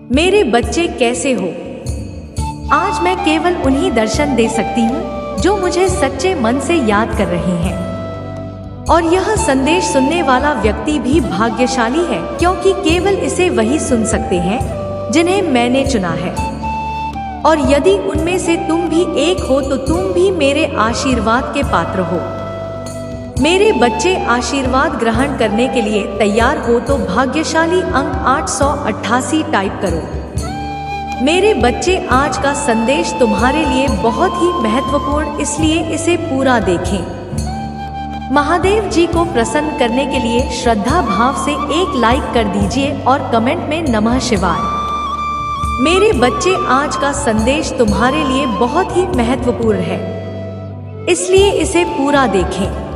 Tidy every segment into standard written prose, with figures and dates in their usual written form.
मेरे बच्चे कैसे हो? आज मैं केवल उन्हीं दर्शन दे सकती हूँ जो मुझे सच्चे मन से याद कर रहे हैं। और यह संदेश सुनने वाला व्यक्ति भी भाग्यशाली है, क्योंकि केवल इसे वही सुन सकते हैं जिन्हें मैंने चुना है। और यदि उनमें से तुम भी एक हो तो तुम भी मेरे आशीर्वाद के पात्र हो। मेरे बच्चे, आशीर्वाद ग्रहण करने के लिए तैयार हो तो भाग्यशाली अंक 888 टाइप करो। मेरे बच्चे, आज का संदेश तुम्हारे लिए बहुत ही महत्वपूर्ण, इसलिए इसे पूरा देखें। महादेव जी को प्रसन्न करने के लिए श्रद्धा भाव से एक लाइक कर दीजिए और कमेंट में नमः शिवाय। मेरे बच्चे, आज का संदेश तुम्हारे लिए बहुत ही महत्वपूर्ण है, इसलिए इसे पूरा देखें।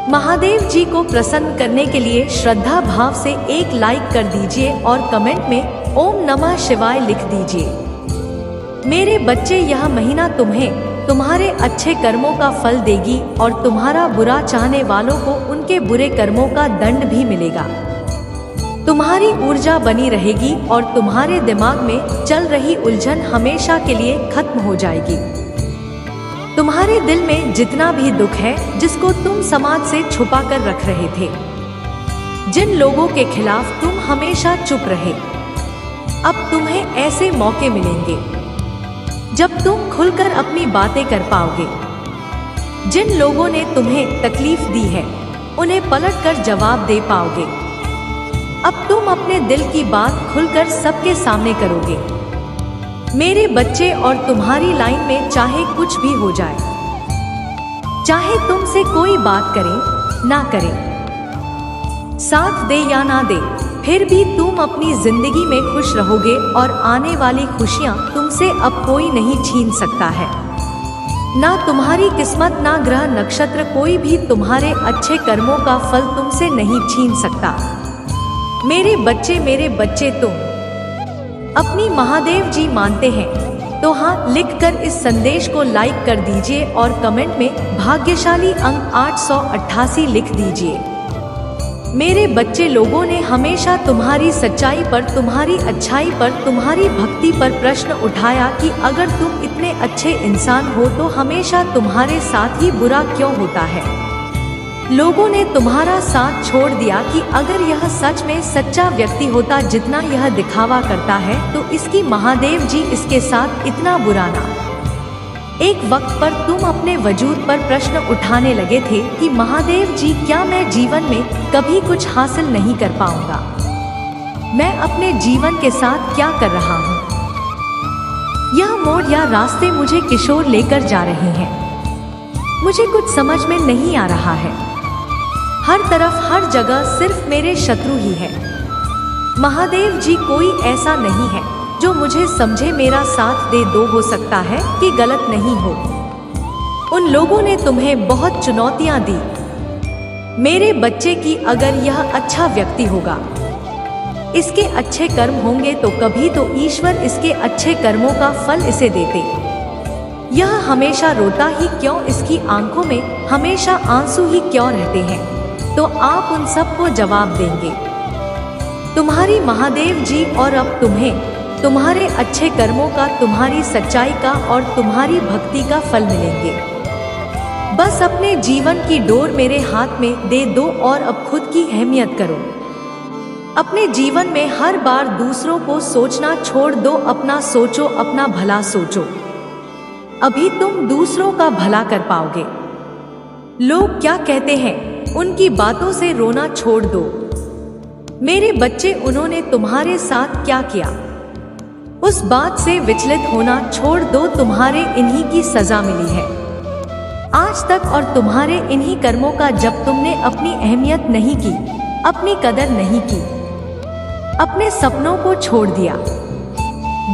महादेव जी को प्रसन्न करने के लिए श्रद्धा भाव से एक लाइक कर दीजिए और कमेंट में ओम नमः शिवाय लिख दीजिए। मेरे बच्चे, यह महीना तुम्हें तुम्हारे अच्छे कर्मों का फल देगी और तुम्हारा बुरा चाहने वालों को उनके बुरे कर्मों का दंड भी मिलेगा। तुम्हारी ऊर्जा बनी रहेगी और तुम्हारे दिमाग में चल रही उलझन हमेशा के लिए खत्म हो जाएगी। तुम्हारे दिल में जितना भी दुख है, जिसको तुम समाज से छुपा कर रख रहे थे, जिन लोगों के खिलाफ तुम हमेशा चुप रहे, अब तुम्हें ऐसे मौके मिलेंगे जब तुम खुलकर अपनी बातें कर पाओगे। जिन लोगों ने तुम्हें तकलीफ दी है, उन्हें पलटकर जवाब दे पाओगे। अब तुम अपने दिल की बात खुलकर सबके सामने करोगे। मेरे बच्चे, और तुम्हारी लाइन में चाहे कुछ भी हो जाए, चाहे तुमसे कोई बात करे ना करे, साथ दे या ना दे, फिर भी तुम अपनी जिंदगी में खुश रहोगे और आने वाली खुशियां तुमसे अब कोई नहीं छीन सकता है। ना तुम्हारी किस्मत, ना ग्रह नक्षत्र, कोई भी तुम्हारे अच्छे कर्मों का फल तुमसे नहीं छीन सकता। मेरे बच्चे, तुम अपनी महादेव जी मानते हैं तो हाँ लिखकर इस संदेश को लाइक कर दीजिए और कमेंट में भाग्यशाली अंक 888 लिख दीजिए। मेरे बच्चे, लोगों ने हमेशा तुम्हारी सच्चाई पर, तुम्हारी अच्छाई पर, तुम्हारी भक्ति पर प्रश्न उठाया कि अगर तुम इतने अच्छे इंसान हो तो हमेशा तुम्हारे साथ ही बुरा क्यों होता है। लोगों ने तुम्हारा साथ छोड़ दिया कि अगर यह सच में सच्चा व्यक्ति होता जितना यह दिखावा करता है तो इसकी महादेव जी इसके साथ इतना बुरा ना। एक वक्त पर तुम अपने वजूद पर प्रश्न उठाने लगे थे कि महादेव जी, क्या मैं जीवन में कभी कुछ हासिल नहीं कर पाऊंगा? मैं अपने जीवन के साथ क्या कर रहा हूँ? यह मोड़ या रास्ते मुझे किशोर लेकर जा रहे हैं। मुझे कुछ समझ में नहीं आ रहा है। हर तरफ, हर जगह सिर्फ मेरे शत्रु ही है। महादेव जी, कोई ऐसा नहीं है जो मुझे समझे, मेरा साथ दे दो, हो सकता है कि गलत नहीं हो। उन लोगों ने तुम्हें बहुत चुनौतियां दी। मेरे बच्चे की, अगर यह अच्छा व्यक्ति होगा, इसके अच्छे कर्म होंगे तो कभी तो ईश्वर इसके अच्छे कर्मों का फल इसे देते। यह हमेशा रोता ही क्यों, इसकी आंखों में हमेशा आंसू ही क्यों रहते हैं? तो आप उन सबको जवाब देंगे तुम्हारी महादेव जी। और अब तुम्हें तुम्हारे अच्छे कर्मों का, तुम्हारी सच्चाई का और तुम्हारी भक्ति का फल मिलेंगे। बस अपने जीवन की डोर मेरे हाथ में दे दो और अब खुद की अहमियत करो। अपने जीवन में हर बार दूसरों को सोचना छोड़ दो, अपना सोचो, अपना भला सोचो। अभी तुम दूसरों का भला कर पाओगे। लोग क्या कहते हैं, उनकी बातों से रोना छोड़ दो। मेरे बच्चे, उन्होंने तुम्हारे साथ क्या किया, उस बात से विचलित होना छोड़ दो। तुम्हारे इन्हीं की सजा मिली है आज तक, और तुम्हारे इन्हीं कर्मों का, जब तुमने अपनी अहमियत नहीं की, अपनी कदर नहीं की, अपने सपनों को छोड़ दिया,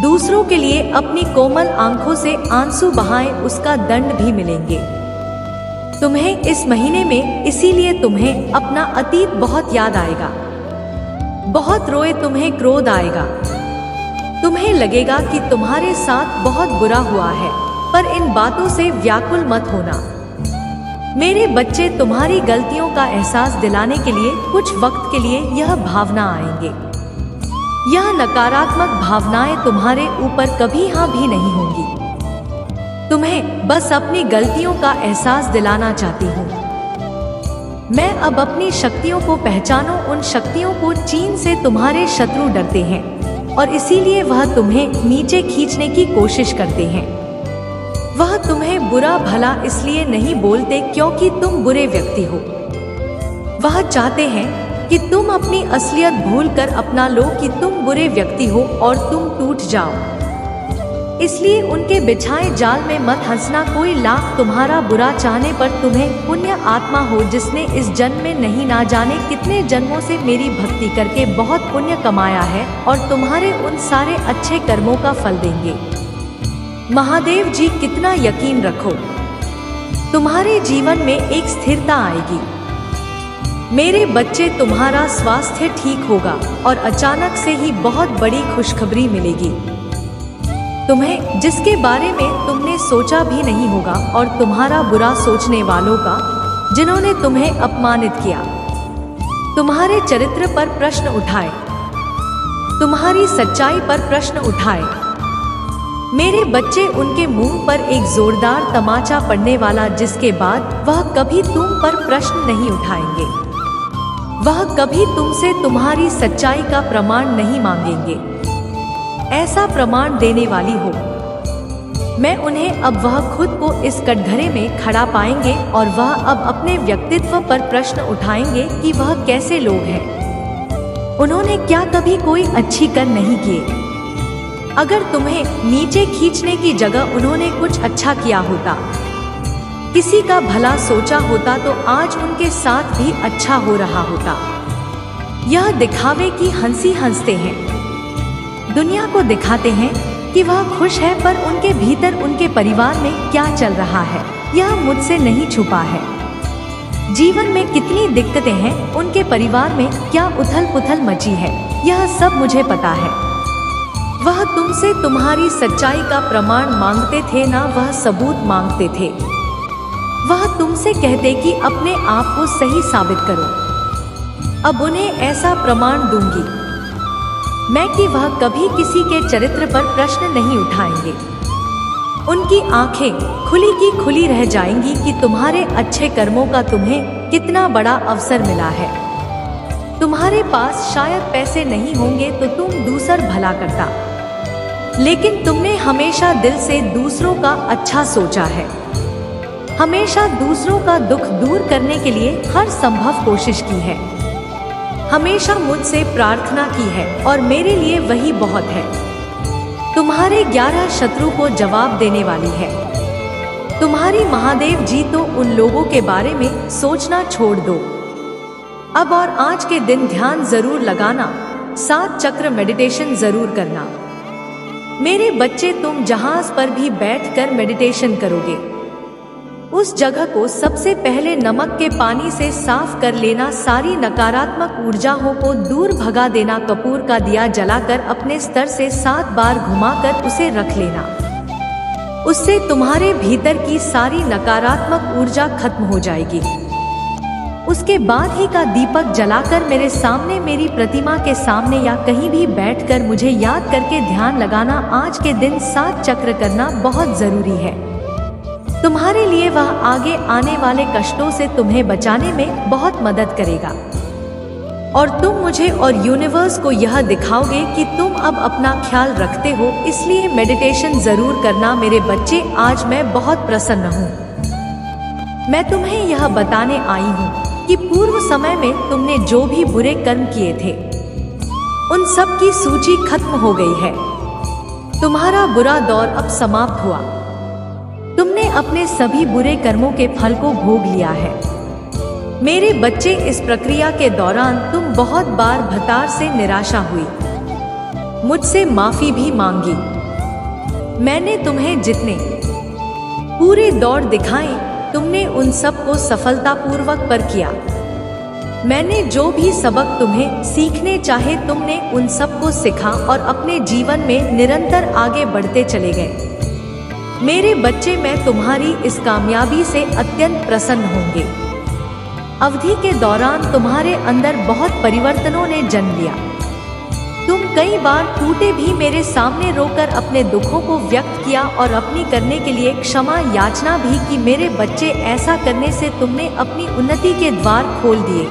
दूसरों के लिए अपनी कोमल आंखों से आंसू बहाए, उसका दंड भी मिलेंगे तुम्हें इस महीने में। इसीलिए तुम्हें अपना अतीत बहुत याद आएगा, बहुत रोए, तुम्हें क्रोध आएगा, तुम्हें लगेगा कि तुम्हारे साथ बहुत बुरा हुआ है, पर इन बातों से व्याकुल मत होना। मेरे बच्चे, तुम्हारी गलतियों का एहसास दिलाने के लिए कुछ वक्त के लिए यह भावना आएंगे। यह नकारात्मक भावनाएं तुम्हारे ऊपर कभी हाँ भी नहीं होंगी। तुम्हें बस अपनी गलतियों का एहसास दिलाना चाहती हूँ। मैं अब अपनी शक्तियों को पहचानो। उन शक्तियों को चीन से तुम्हारे शत्रु डरते हैं और इसीलिए वह तुम्हें नीचे खींचने की कोशिश करते हैं। वह तुम्हें बुरा भला इसलिए नहीं बोलते क्योंकि तुम बुरे व्यक्ति हो। वह चाहते हैं कि तुम अपनी असलियत भूलकर अपना लो कि तुम बुरे व्यक्ति हो और तुम टूट जाओ। इसलिए उनके बिछाए जाल में मत हंसना। कोई लाख तुम्हारा बुरा चाहने पर तुम्हें पुण्य आत्मा हो जिसने इस जन्म में नहीं ना जाने कितने जन्मों से मेरी भक्ति करके बहुत पुण्य कमाया है और तुम्हारे उन सारे अच्छे कर्मों का फल देंगे। महादेव जी कितना यकीन रखो, तुम्हारे जीवन में एक स्थिरता आएगी। मेरे बच्चे तुम्हारा स्वास्थ्य ठीक होगा और अचानक से ही बहुत बड़ी खुशखबरी मिलेगी तुम्हें, जिसके बारे में तुमने सोचा भी नहीं होगा। और तुम्हारा बुरा सोचने वालों का, जिन्होंने तुम्हें अपमानित किया, तुम्हारे चरित्र पर प्रश्न उठाए, तुम्हारी सच्चाई पर प्रश्न उठाए, मेरे बच्चे उनके मुंह पर एक जोरदार तमाचा पड़ने वाला, जिसके बाद वह कभी तुम पर प्रश्न नहीं उठाएंगे। वह कभी तुमसे तुम्हारी सच्चाई का प्रमाण नहीं मांगेंगे। ऐसा प्रमाण देने वाली हो मैं उन्हें। अब वह खुद को इस कटघरे में खड़ा पाएंगे और वह अब अपने व्यक्तित्व पर प्रश्न उठाएंगे कि वह कैसे लोग हैं। उन्होंने क्या कभी कोई अच्छी कर्म नहीं किए? अगर तुम्हें नीचे खींचने की जगह उन्होंने कुछ अच्छा किया होता, किसी का भला सोचा होता, तो आज उनके साथ भी अच्छा हो रहा होता। यह दिखावे की हंसी हंसते हैं, दुनिया को दिखाते हैं कि वह खुश है, पर उनके भीतर उनके परिवार में क्या चल रहा है यह मुझसे नहीं छुपा है। जीवन में कितनी दिक्कतें हैं, उनके परिवार में क्या उथल पुथल मची है, यह सब मुझे पता है। वह तुमसे तुम्हारी सच्चाई का प्रमाण मांगते थे ना, वह सबूत मांगते थे। वह तुमसे कहते कि अपने आप को सही साबित करो। अब उन्हें ऐसा प्रमाण दूंगी मैं कि वह कभी किसी के चरित्र पर प्रश्न नहीं उठाएंगे। उनकी आंखें खुली की खुली रह जाएंगी कि तुम्हारे अच्छे कर्मों का तुम्हें कितना बड़ा अवसर मिला है। तुम्हारे पास शायद पैसे नहीं होंगे तो तुम दूसर भला करता, लेकिन तुमने हमेशा दिल से दूसरों का अच्छा सोचा है, हमेशा दूसरों का दुख दूर करने के लिए हर संभव कोशिश की है, हमेशा मुझसे प्रार्थना की है और मेरे लिए वही बहुत है। तुम्हारे 11 शत्रु को जवाब देने वाली है। तुम्हारी महादेव जी तो उन लोगों के बारे में सोचना छोड़ दो। अब और आज के दिन ध्यान जरूर लगाना, 7 चक्र मेडिटेशन जरूर करना। मेरे बच्चे, तुम जहाज पर भी बैठकर मेडिटेशन करोगे, उस जगह को सबसे पहले नमक के पानी से साफ कर लेना। सारी नकारात्मक ऊर्जाओं को दूर भगा देना। कपूर का दिया जलाकर अपने स्तर से 7 बार घुमाकर उसे रख लेना। उससे तुम्हारे भीतर की सारी नकारात्मक ऊर्जा खत्म हो जाएगी। उसके बाद ही का दीपक जलाकर मेरे सामने, मेरी प्रतिमा के सामने या कहीं भी बैठकर मुझे याद करके ध्यान लगाना। आज के दिन 7 चक्र करना बहुत जरूरी है। तुम्हारे लिए वह आगे आने वाले कष्टों से तुम्हें बचाने में बहुत मदद करेगा और तुम मुझे और यूनिवर्स को यह दिखाओगे कि तुम अब अपना ख्याल रखते हो। इसलिए मेडिटेशन जरूर करना मेरे बच्चे। आज मैं बहुत प्रसन्न हूँ। मैं तुम्हें यह बताने आई हूँ कि पूर्व समय में तुमने जो भी बुरे कर्म किए थे, उन सब की सूची खत्म हो गई है। तुम्हारा बुरा दौर अब समाप्त हुआ। तुमने अपने सभी बुरे कर्मों के फल को भोग लिया है। मेरे बच्चे, इस प्रक्रिया के दौरान तुम बहुत बार भतार से निराशा हुई, मुझसे माफी भी मांगी। मैंने तुम्हें जितने पूरे दौड़ दिखाए, तुमने उन सब को सफलतापूर्वक पर किया। मैंने जो भी सबक तुम्हें सीखने चाहे, तुमने उन सब को सीखा और अपने जीवन में निरंतर आगे बढ़ते चले गए। मेरे बच्चे, मैं तुम्हारी इस कामयाबी से अत्यंत प्रसन्न होंगे। अवधि के दौरान तुम्हारे अंदर बहुत परिवर्तनों ने जन्म लिया। तुम कई बार टूटे भी मेरे सामने रोकर अपने दुखों को व्यक्त किया और अपनी करने के लिए क्षमा याचना भी की। मेरे बच्चे, ऐसा करने से तुमने अपनी उन्नति के द्वार खोल दिए।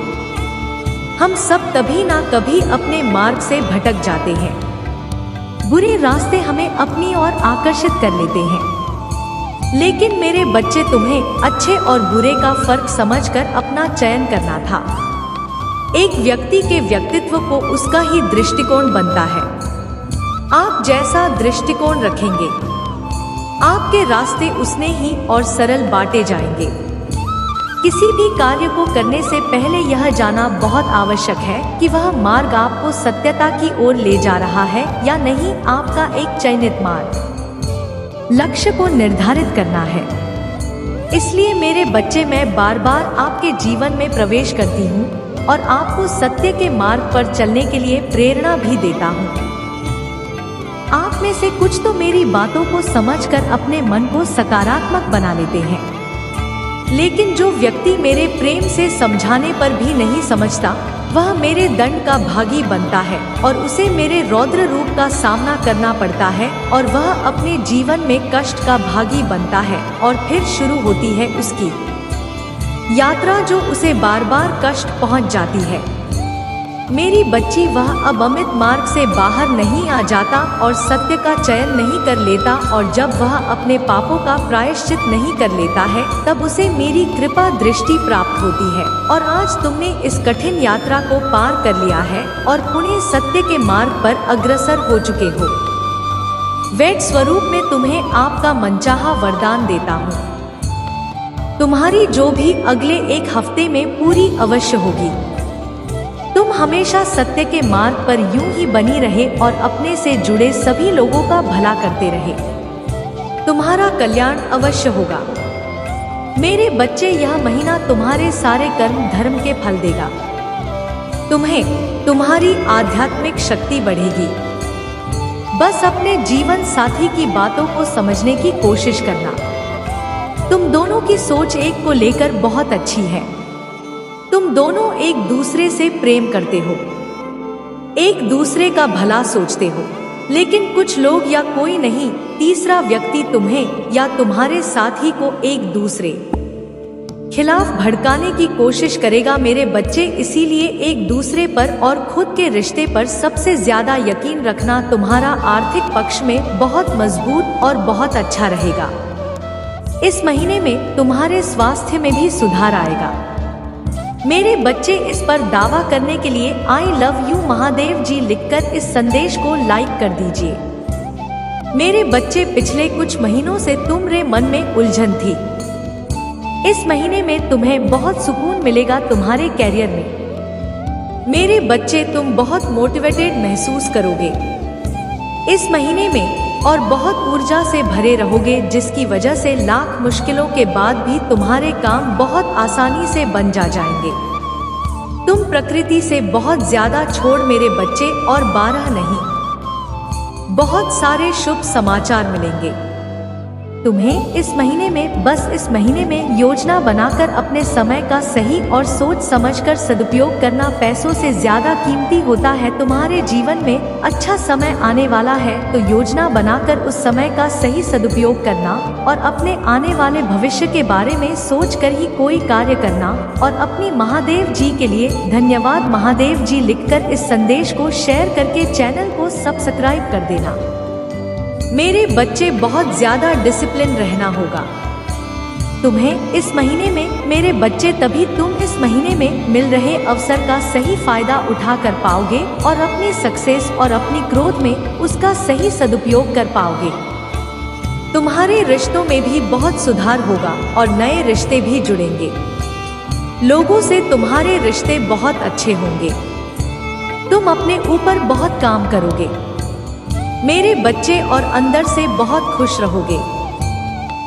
हम सब कभी ना कभी अपने मार्ग से भटक जाते हैं। बुरे रास्ते हमें अपनी ओर आकर्षित कर लेते हैं, लेकिन मेरे बच्चे, तुम्हें अच्छे और बुरे का फर्क समझकर अपना चयन करना था। एक व्यक्ति के व्यक्तित्व को उसका ही दृष्टिकोण बनता है। आप जैसा दृष्टिकोण रखेंगे, आपके रास्ते उसने ही और सरल बांटे जाएंगे। किसी भी कार्य को करने से पहले यह जानना बहुत आवश्यक है कि वह मार्ग आपको सत्यता की ओर ले जा रहा है या नहीं। आपका एक चयनित मार्ग लक्ष्य को निर्धारित करना है। इसलिए मेरे बच्चे, मैं बार बार आपके जीवन में प्रवेश करती हूँ और आपको सत्य के मार्ग पर चलने के लिए प्रेरणा भी देता हूँ। आप में से कुछ तो मेरी बातों को समझकर अपने मन को सकारात्मक बना लेते हैं, लेकिन जो व्यक्ति मेरे प्रेम से समझाने पर भी नहीं समझता, वह मेरे दंड का भागी बनता है और उसे मेरे रौद्र रूप का सामना करना पड़ता है और वह अपने जीवन में कष्ट का भागी बनता है और फिर शुरू होती है उसकी यात्रा, जो उसे बार बार कष्ट पहुंच जाती है। मेरी बच्ची, वह अब अमित मार्ग से बाहर नहीं आ जाता और सत्य का चयन नहीं कर लेता, और जब वह अपने पापों का प्रायश्चित नहीं कर लेता है, तब उसे मेरी कृपा दृष्टि प्राप्त होती है। और आज तुमने इस कठिन यात्रा को पार कर लिया है और पुण्य सत्य के मार्ग पर अग्रसर हो चुके हो। वैध स्वरूप में तुम्हें आपका मनचाहा वरदान देता हूँ। तुम्हारी जो भी अगले एक हफ्ते में पूरी अवश्य होगी। तुम हमेशा सत्य के मार्ग पर यूं ही बनी रहे और अपने से जुड़े सभी लोगों का भला करते रहे। तुम्हारा कल्याण अवश्य होगा। मेरे बच्चे, यह महीना तुम्हारे सारे कर्म धर्म के फल देगा। तुम्हारी आध्यात्मिक शक्ति बढ़ेगी। बस अपने जीवन साथी की बातों को समझने की कोशिश करना। तुम दोनों की सोच एक को लेकर बहुत अच्छी है। तुम दोनों एक दूसरे से प्रेम करते हो, एक दूसरे का भला सोचते हो, लेकिन कुछ लोग या कोई नहीं, तीसरा व्यक्ति तुम्हें या तुम्हारे साथी को एक दूसरे खिलाफ भड़काने की कोशिश करेगा। मेरे बच्चे, इसीलिए एक दूसरे पर और खुद के रिश्ते पर सबसे ज्यादा यकीन रखना। तुम्हारा आर्थिक पक्ष में बहुत मजबूत और बहुत अच्छा रहेगा। इस महीने में तुम्हारे स्वास्थ्य में भी सुधार आएगा। मेरे बच्चे, इस पर दावा करने के लिए आई लव यू महादेव जी लिखकर इस संदेश को लाइक कर दीजिए। मेरे बच्चे, पिछले कुछ महीनों से तुम्हारे मन में उलझन थी। इस महीने में तुम्हें बहुत सुकून मिलेगा तुम्हारे कैरियर में। मेरे बच्चे, तुम बहुत मोटिवेटेड महसूस करोगे इस महीने में और बहुत ऊर्जा से भरे रहोगे, जिसकी वजह से लाख मुश्किलों के बाद भी तुम्हारे काम बहुत आसानी से बन जाएंगे। तुम प्रकृति से बहुत ज्यादा छोड़ मेरे बच्चे, और 12 नहीं, बहुत सारे शुभ समाचार मिलेंगे तुम्हें इस महीने में। बस इस महीने में योजना बनाकर अपने समय का सही और सोच समझकर सदुपयोग करना पैसों से ज्यादा कीमती होता है। तुम्हारे जीवन में अच्छा समय आने वाला है, तो योजना बनाकर उस समय का सही सदुपयोग करना और अपने आने वाले भविष्य के बारे में सोचकर ही कोई कार्य करना। और अपनी महादेव जी के लिए धन्यवाद महादेव जी लिखकर इस संदेश को शेयर करके चैनल को सब्सक्राइब कर देना। मेरे बच्चे, बहुत ज्यादा डिसिप्लिन रहना होगा तुम्हें इस महीने में। मेरे बच्चे, तभी तुम इस महीने में मिल रहे अवसर का सही फायदा उठा कर पाओगे और अपनी सक्सेस और अपनी ग्रोथ में उसका सही सदुपयोग कर पाओगे। तुम्हारे रिश्तों में भी बहुत सुधार होगा और नए रिश्ते भी जुड़ेंगे। लोगों से तुम्हारे रिश्ते बहुत अच्छे होंगे। तुम अपने ऊपर बहुत काम करोगे मेरे बच्चे, और अंदर से बहुत खुश रहोगे।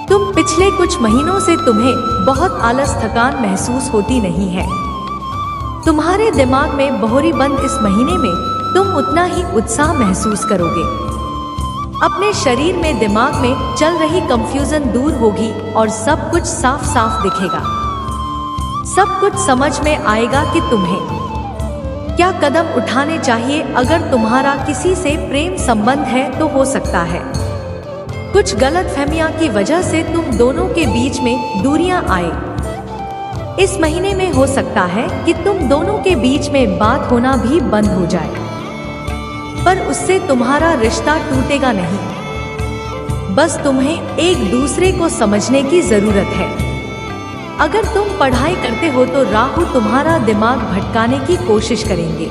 तुम पिछले कुछ महीनों से तुम्हें बहुत आलस थकान महसूस होती नहीं है। तुम्हारे दिमाग में बोहरी बंद इस महीने में तुम उतना ही उत्साह महसूस करोगे। अपने शरीर में दिमाग में चल रही कंफ्यूजन दूर होगी और सब कुछ साफ साफ दिखेगा। सब कुछ समझ में आएगा कि तुम्हें क्या कदम उठाने चाहिए? अगर तुम्हारा किसी से प्रेम संबंध है तो हो सकता है कुछ गलतफहमियां की वजह से तुम दोनों के बीच में दूरियां आए। इस महीने में हो सकता है कि तुम दोनों के बीच में बात होना भी बंद हो जाए, पर उससे तुम्हारा रिश्ता टूटेगा नहीं। बस तुम्हें एक दूसरे को समझने की जरूरत है। अगर तुम पढ़ाई करते हो तो राहु तुम्हारा दिमाग भटकाने की कोशिश करेंगे।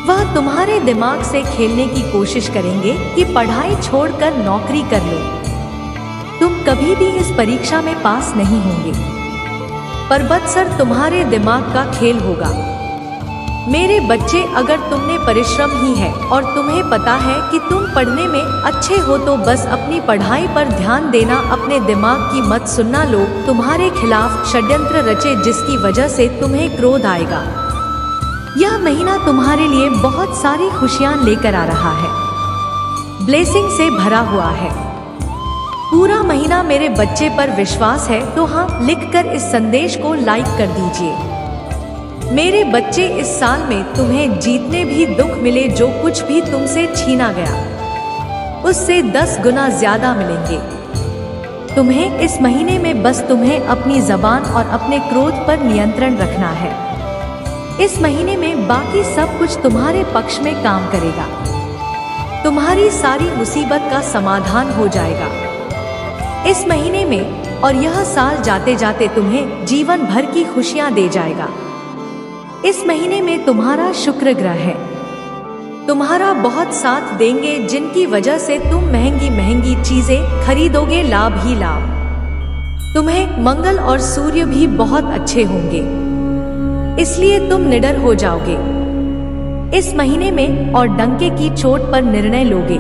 वह तुम्हारे दिमाग से खेलने की कोशिश करेंगे कि पढ़ाई छोड़कर नौकरी कर लो। तुम कभी भी इस परीक्षा में पास नहीं होंगे, पर बदसर तुम्हारे दिमाग का खेल होगा। मेरे बच्चे, अगर तुमने परिश्रम ही है और तुम्हें पता है कि तुम पढ़ने में अच्छे हो तो बस अपनी पढ़ाई पर ध्यान देना, अपने दिमाग की मत सुनना। लोग तुम्हारे खिलाफ षड्यंत्र रचे जिसकी वजह से तुम्हें क्रोध आएगा। यह महीना तुम्हारे लिए बहुत सारी खुशियां लेकर आ रहा है, ब्लेसिंग से भरा हुआ है। पूरा महीना मेरे बच्चे पर विश्वास है तो हाँ लिखकर इस संदेश को लाइक कर दीजिए। मेरे बच्चे, इस साल में तुम्हें जीतने भी दुख मिले, जो कुछ भी तुमसे छीना गया उससे 10 गुना ज्यादा मिलेंगे। तुम्हें इस महीने में बस तुम्हें अपनी जबान और अपने क्रोध पर नियंत्रण रखना है। इस महीने में बाकी सब कुछ तुम्हारे पक्ष में काम करेगा। तुम्हारी सारी मुसीबत का समाधान हो जाएगा इस महीने में, और यह साल जाते जाते तुम्हें जीवन भर की खुशियां दे जाएगा। इस महीने में तुम्हारा शुक्र ग्रह है, तुम्हारा बहुत साथ देंगे, जिनकी वजह से तुम महंगी महंगी चीजें खरीदोगे। लाभ ही लाभ। तुम्हें मंगल और सूर्य भी बहुत अच्छे होंगे, इसलिए तुम निडर हो जाओगे इस महीने में और डंके की चोट पर निर्णय लोगे।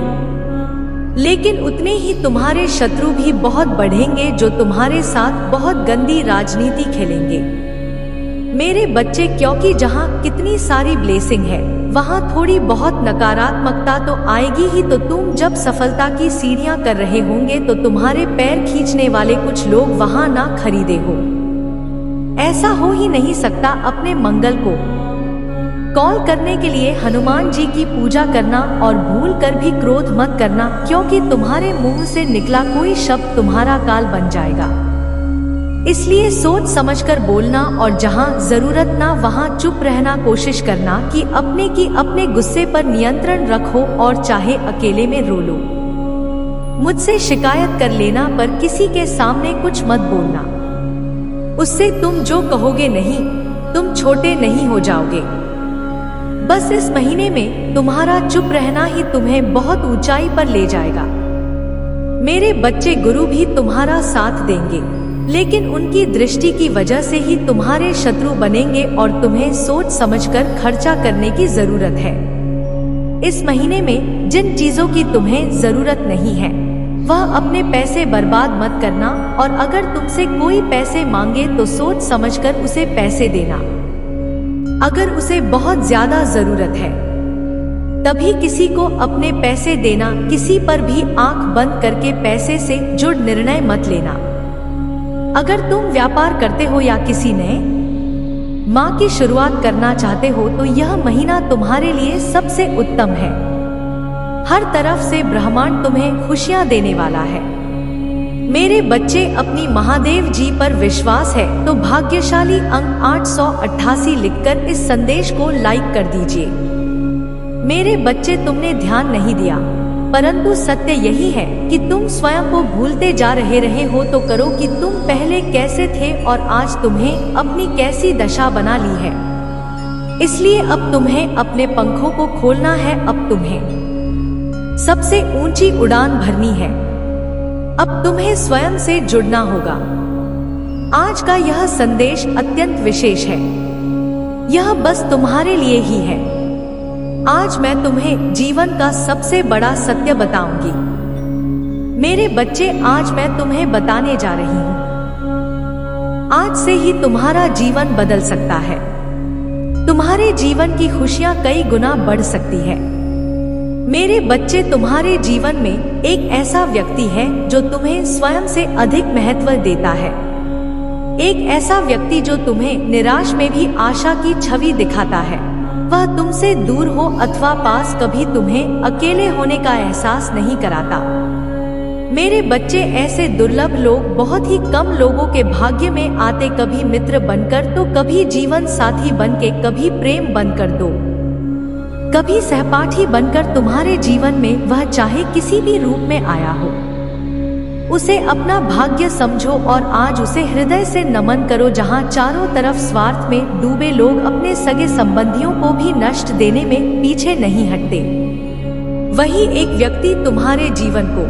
लेकिन उतने ही तुम्हारे शत्रु भी बहुत बढ़ेंगे, जो तुम्हारे साथ बहुत गंदी राजनीति खेलेंगे। मेरे बच्चे, क्योंकि जहाँ कितनी सारी ब्लेसिंग है वहाँ थोड़ी बहुत नकारात्मकता तो आएगी ही। तो तुम जब सफलता की सीढ़ियाँ कर रहे होंगे तो तुम्हारे पैर खींचने वाले कुछ लोग वहाँ ना खरीदे हो। ऐसा हो ही नहीं सकता। अपने मंगल को कॉल करने के लिए हनुमान जी की पूजा करना और भूल कर भी क्रोध मत करना, क्योंकि तुम्हारे मुंह से निकला कोई शब्द तुम्हारा काल बन जाएगा। इसलिए सोच समझकर बोलना और जहां जरूरत ना वहां चुप रहना कोशिश करना कि अपने गुस्से पर नियंत्रण रखो और चाहे अकेले में रो लो। मुझसे शिकायत कर लेना, पर किसी के सामने कुछ मत बोलना। उससे तुम जो कहोगे नहीं, तुम छोटे नहीं हो जाओगे। बस इस महीने में तुम्हारा चुप रहना ही तुम्हें बहुत ऊंचाई पर ले जाएगा। मेरे बच्चे, गुरु भी तुम्हारा साथ देंगे, लेकिन उनकी दृष्टि की वजह से ही तुम्हारे शत्रु बनेंगे और तुम्हें सोच समझकर खर्चा करने की जरूरत है। इस महीने में जिन चीजों की तुम्हें जरूरत नहीं है वह अपने पैसे बर्बाद मत करना, और अगर तुमसे कोई पैसे मांगे तो सोच समझकर उसे पैसे देना। अगर उसे बहुत ज्यादा जरूरत है तभी किसी को अपने पैसे देना। किसी पर भी आंख बंद करके पैसे से जुड़ निर्णय मत लेना। अगर तुम व्यापार करते हो या किसी नए माह की शुरुआत करना चाहते हो तो यह महीना तुम्हारे लिए सबसे उत्तम है। हर तरफ से ब्रह्मांड तुम्हें खुशियां देने वाला है। मेरे बच्चे, अपनी महादेव जी पर विश्वास है तो भाग्यशाली अंक 888 लिखकर इस संदेश को लाइक कर दीजिए। मेरे बच्चे, तुमने ध्यान नहीं दिया, परंतु सत्य यही है कि तुम स्वयं को भूलते जा रहे हो। तो करो कि तुम पहले कैसे थे और आज तुम्हें अपनी कैसी दशा बना ली है। इसलिए अब तुम्हें अपने पंखों को खोलना है। अब तुम्हें सबसे ऊंची उड़ान भरनी है। अब तुम्हें स्वयं से जुड़ना होगा। आज का यह संदेश अत्यंत विशेष है। यह बस तुम्हारे लिए ही है। आज मैं तुम्हें जीवन का सबसे बड़ा सत्य बताऊंगी। मेरे बच्चे, आज मैं तुम्हें बताने जा रही हूँ। आज से ही तुम्हारा जीवन बदल सकता है। तुम्हारे जीवन की खुशियां कई गुना बढ़ सकती है। मेरे बच्चे, तुम्हारे जीवन में एक ऐसा व्यक्ति है जो तुम्हें स्वयं से अधिक महत्व देता है। एक ऐसा व्यक्ति जो तुम्हें निराश में भी आशा की छवि दिखाता है। वह तुमसे दूर हो अथवा पास, कभी तुम्हें अकेले होने का एहसास नहीं कराता। मेरे बच्चे, ऐसे दुर्लभ लोग बहुत ही कम लोगों के भाग्य में आते, कभी मित्र बनकर तो कभी जीवन साथी बनके, कभी प्रेम बनकर दो, कभी सहपाठी बनकर तुम्हारे जीवन में, वह चाहे किसी भी रूप में आया हो। उसे अपना भाग्य समझो और आज उसे हृदय से नमन करो। जहां चारों तरफ स्वार्थ में डूबे लोग अपने सगे संबंधियों को भी नष्ट देने में पीछे नहीं हटते, वही एक व्यक्ति तुम्हारे जीवन को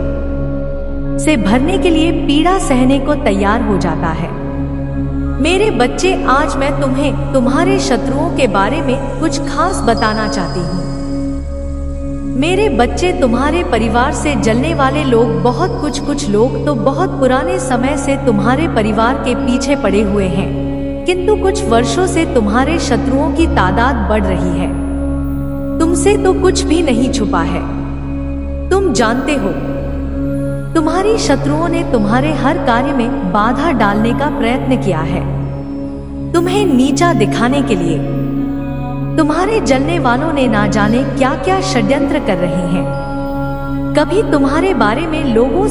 से भरने के लिए पीड़ा सहने को तैयार हो जाता है। मेरे बच्चे, आज मैं तुम्हें तुम्हारे शत्रुओं के बारे में कुछ खास बताना चाहती हूँ। मेरे बच्चे, तुम्हारे परिवार से जलने वाले लोग बहुत कुछ लोग तो बहुत पुराने समय से तुम्हारे परिवार के पीछे पड़े हुए हैं, किंतु कुछ वर्षों से तुम्हारे शत्रुओं की तादाद बढ़ रही है। तुमसे तो कुछ भी नहीं छुपा है, तुम जानते हो। तुम्हारी शत्रुओं ने तुम्हारे हर कार्य में बाधा डालने का प्रयत्न किया है, तुम्हें नीचा दिखाने के लिए। तुम्हारे जलने वालों ने ना जाने क्या क्या षड्यंत्र कर रहे हैं। कभी तुम्हारे बारे में लोगों